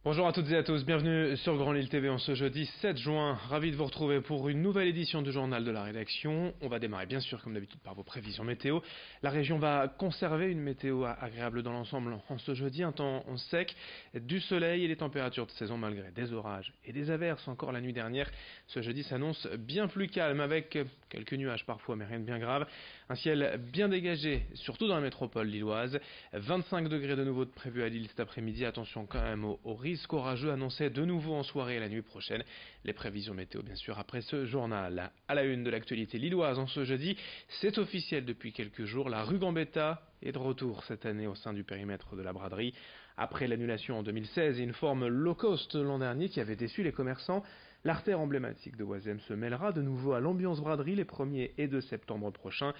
Bonjour à toutes et à tous, bienvenue sur Grand Lille TV en ce jeudi 7 juin. Ravi de vous retrouver pour une nouvelle édition du journal de la rédaction. On va démarrer bien sûr comme d'habitude par vos prévisions météo. La région va conserver une météo agréable dans l'ensemble en ce jeudi, un temps sec, du soleil et les températures de saison malgré des orages et des averses encore la nuit dernière. Ce jeudi s'annonce bien plus calme avec quelques nuages parfois mais rien de bien grave. Un ciel bien dégagé, surtout dans la métropole lilloise. 25 degrés de nouveau de prévu à Lille cet après-midi. Attention quand même au risque orageux annoncé de nouveau en soirée et la nuit prochaine. Les prévisions météo bien sûr après ce journal. À la une de l'actualité lilloise en ce jeudi, c'est officiel depuis quelques jours, la rue Gambetta est de retour cette année au sein du périmètre de la braderie. Après l'annulation en 2016 et une forme low cost l'an dernier qui avait déçu les commerçants, l'artère emblématique de Oisem se mêlera de nouveau à l'ambiance braderie les 1er et 2 septembre prochains.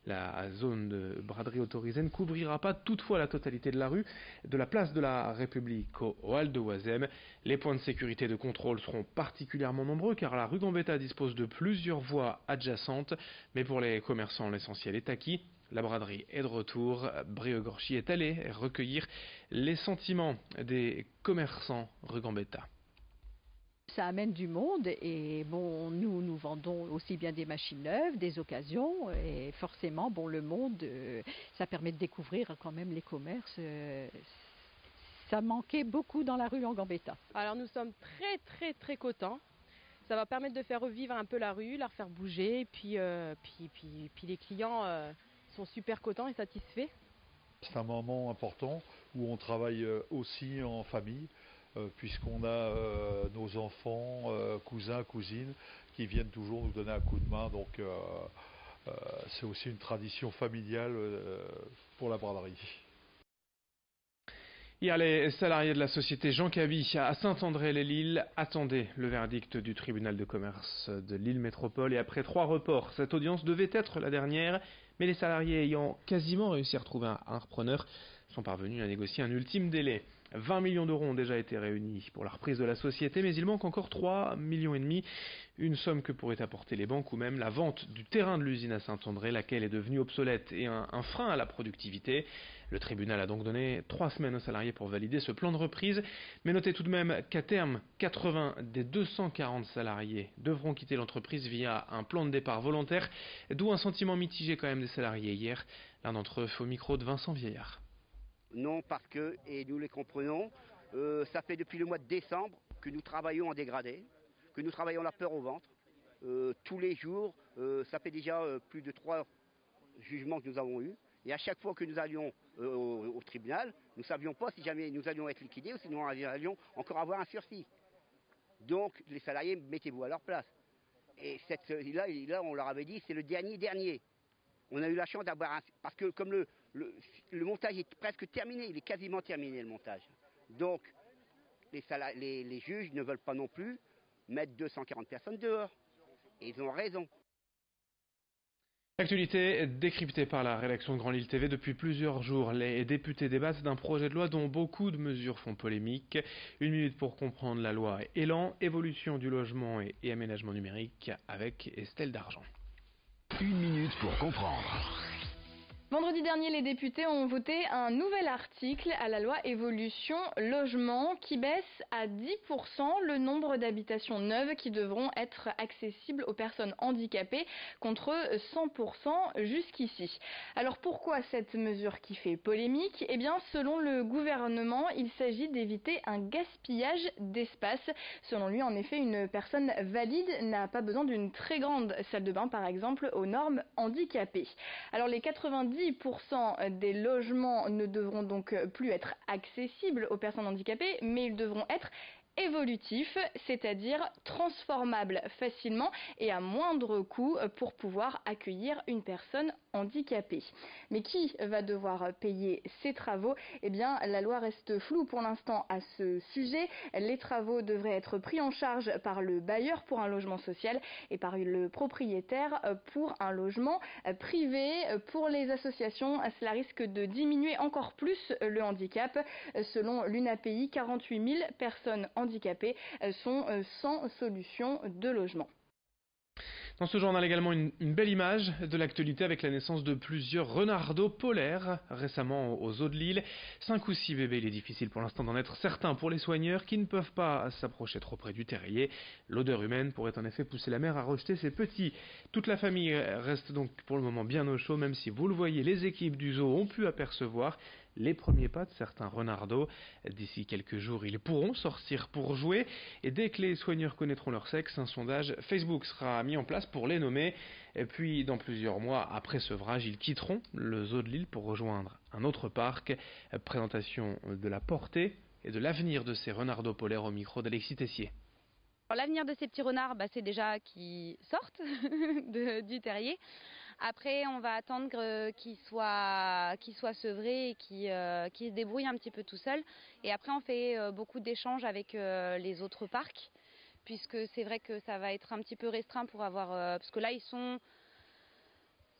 La zone de braderie autorisée ne couvrira pas toutefois la totalité de la rue, de la place de la République au hall de Oisem. Les points de sécurité et de contrôle seront particulièrement nombreux car la rue Gambetta dispose de plusieurs voies adjacentes, mais pour les commerçants l'essentiel est acquis. La braderie est de retour. Brieux-Gorchy est allé recueillir les sentiments des commerçants rue Gambetta. Ça amène du monde et bon, nous vendons aussi bien des machines neuves, des occasions et forcément, bon, le monde, ça permet de découvrir quand même les commerces. Ça manquait beaucoup dans la rue en Gambetta. Alors nous sommes très contents. Ça va permettre de faire revivre un peu la rue, la refaire bouger et puis les clients sont super contents et satisfaits. C'est un moment important où on travaille aussi en famille. Puisqu'on a nos enfants, cousins, cousines qui viennent toujours nous donner un coup de main. Donc c'est aussi une tradition familiale pour la braderie. Hier, les salariés de la société Jean Cabi à Saint-André-les-Lilles attendaient le verdict du tribunal de commerce de Lille Métropole et après 3 reports, cette audience devait être la dernière, mais les salariés ayant quasiment réussi à retrouver un repreneur sont parvenus à négocier un ultime délai. 20 millions d'euros ont déjà été réunis pour la reprise de la société, mais il manque encore 3,5 millions, une somme que pourraient apporter les banques ou même la vente du terrain de l'usine à Saint-André, laquelle est devenue obsolète et un frein à la productivité. Le tribunal a donc donné 3 semaines aux salariés pour valider ce plan de reprise, mais notez tout de même qu'à terme, 80 des 240 salariés devront quitter l'entreprise via un plan de départ volontaire, d'où un sentiment mitigé quand même des salariés hier. L'un d'entre eux au micro de Vincent Vieillard. Non, parce que, et nous les comprenons, ça fait depuis le mois de décembre que nous travaillons en dégradé, que nous travaillons la peur au ventre. Tous les jours, ça fait déjà plus de 3 jugements que nous avons eus. Et à chaque fois que nous allions au tribunal, nous ne savions pas si jamais nous allions être liquidés ou si nous allions encore avoir un sursis. Donc les salariés, mettez-vous à leur place. Et là, on leur avait dit, c'est le dernier. On a eu la chance d'avoir parce que comme le montage est presque terminé, il est quasiment terminé le montage. Donc les juges ne veulent pas non plus mettre 240 personnes dehors. Et ils ont raison. L'actualité est décryptée par la rédaction de Grand Lille TV depuis plusieurs jours. Les députés débattent d'un projet de loi dont beaucoup de mesures font polémique. 1 minute pour comprendre la loi Élan, évolution du logement et aménagement numérique avec Estelle Dargent. 1 minute pour comprendre. Vendredi dernier, les députés ont voté un nouvel article à la loi Évolution Logement qui baisse à 10% le nombre d'habitations neuves qui devront être accessibles aux personnes handicapées contre 100% jusqu'ici. Alors pourquoi cette mesure qui fait polémique ? Eh bien, selon le gouvernement, il s'agit d'éviter un gaspillage d'espace. Selon lui, en effet, une personne valide n'a pas besoin d'une très grande salle de bain, par exemple, aux normes handicapées. Alors les 90% des logements ne devront donc plus être accessibles aux personnes handicapées, mais ils devront être évolutif, c'est-à-dire transformable facilement et à moindre coût pour pouvoir accueillir une personne handicapée. Mais qui va devoir payer ces travaux ? Eh bien, la loi reste floue pour l'instant à ce sujet. Les travaux devraient être pris en charge par le bailleur pour un logement social et par le propriétaire pour un logement privé. Pour les associations, cela risque de diminuer encore plus le handicap. Selon l'UNAPI, 48 000 personnes handicapées sont sans solution de logement. Dans ce journal également une belle image de l'actualité avec la naissance de plusieurs renardeaux polaires récemment aux eaux de l'île. 5 ou 6 bébés, il est difficile pour l'instant d'en être certain pour les soigneurs qui ne peuvent pas s'approcher trop près du terrier. L'odeur humaine pourrait en effet pousser la mère à rejeter ses petits. Toute la famille reste donc pour le moment bien au chaud, même si vous le voyez, les équipes du zoo ont pu apercevoir les premiers pas de certains renardeaux. D'ici quelques jours, ils pourront sortir pour jouer et dès que les soigneurs connaîtront leur sexe, un sondage Facebook sera mis en place pour les nommer. Et puis, dans plusieurs mois après sevrage, ils quitteront le zoo de l'île pour rejoindre un autre parc. Présentation de la portée et de l'avenir de ces renardeaux polaires au micro d'Alexis Tessier. L'avenir de ces petits renards, c'est déjà qu'ils sortent du terrier. Après, on va attendre qu'ils soient sevrés et qu'ils se débrouillent un petit peu tout seuls. Et après, on fait beaucoup d'échanges avec les autres parcs, puisque c'est vrai que ça va être un petit peu restreint pour avoir... parce que là, ils sont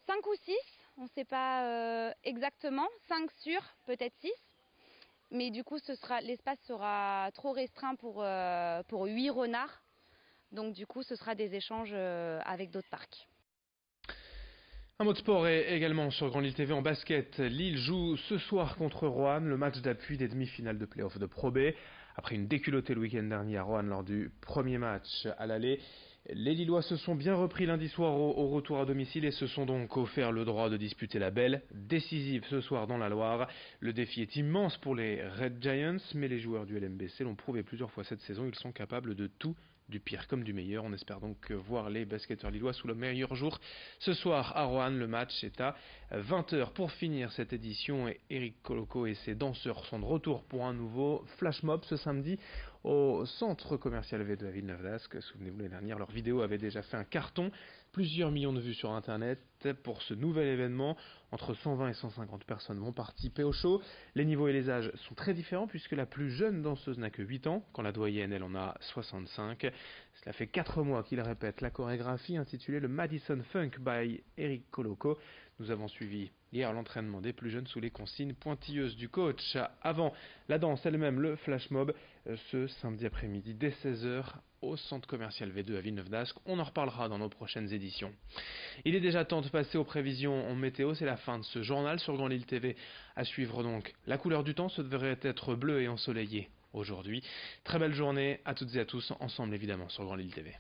5 ou 6, on ne sait pas exactement, 5 sûrs, peut-être 6. Mais du coup, l'espace sera trop restreint pour 8 renards. Donc du coup, ce sera des échanges avec d'autres parcs. Un mot de sport est également sur Grand Lille TV en basket. Lille joue ce soir contre Roanne, le match d'appui des demi-finales de play-off de Pro B. Après une déculottée le week-end dernier à Roanne lors du premier match à l'aller, les Lillois se sont bien repris lundi soir au retour à domicile et se sont donc offert le droit de disputer la belle décisive ce soir dans la Loire. Le défi est immense pour les Red Giants, mais les joueurs du LMBC l'ont prouvé plusieurs fois cette saison, ils sont capables de tout, du pire comme du meilleur. On espère donc voir les basketteurs lillois sous le meilleur jour. Ce soir à Roanne, le match est à 20h. Pour finir cette édition, Eric Coloco et ses danseurs sont de retour pour un nouveau flash mob ce samedi au centre commercial V2 à Villeneuve-d'Ascq. Souvenez-vous, l'année dernière, leur vidéo avait déjà fait un carton. Plusieurs millions de vues sur Internet pour ce nouvel événement. Entre 120 et 150 personnes vont participer au show. Les niveaux et les âges sont très différents puisque la plus jeune danseuse n'a que 8 ans, quand la doyenne, elle, en a 65. Cela fait 4 mois qu'il répète la chorégraphie intitulée le Madison Funk by Eric Coloco. Nous avons suivi hier l'entraînement des plus jeunes sous les consignes pointilleuses du coach. Avant la danse elle-même, le flash mob, ce samedi après-midi dès 16h au centre commercial V2 à Villeneuve-d'Ascq. On en reparlera dans nos prochaines éditions. Il est déjà temps de passer aux prévisions en météo. C'est la fin de ce journal sur Grand Lille TV. À suivre donc la couleur du temps, ce devrait être bleu et ensoleillé aujourd'hui. Très belle journée à toutes et à tous, ensemble évidemment sur Grand Lille TV.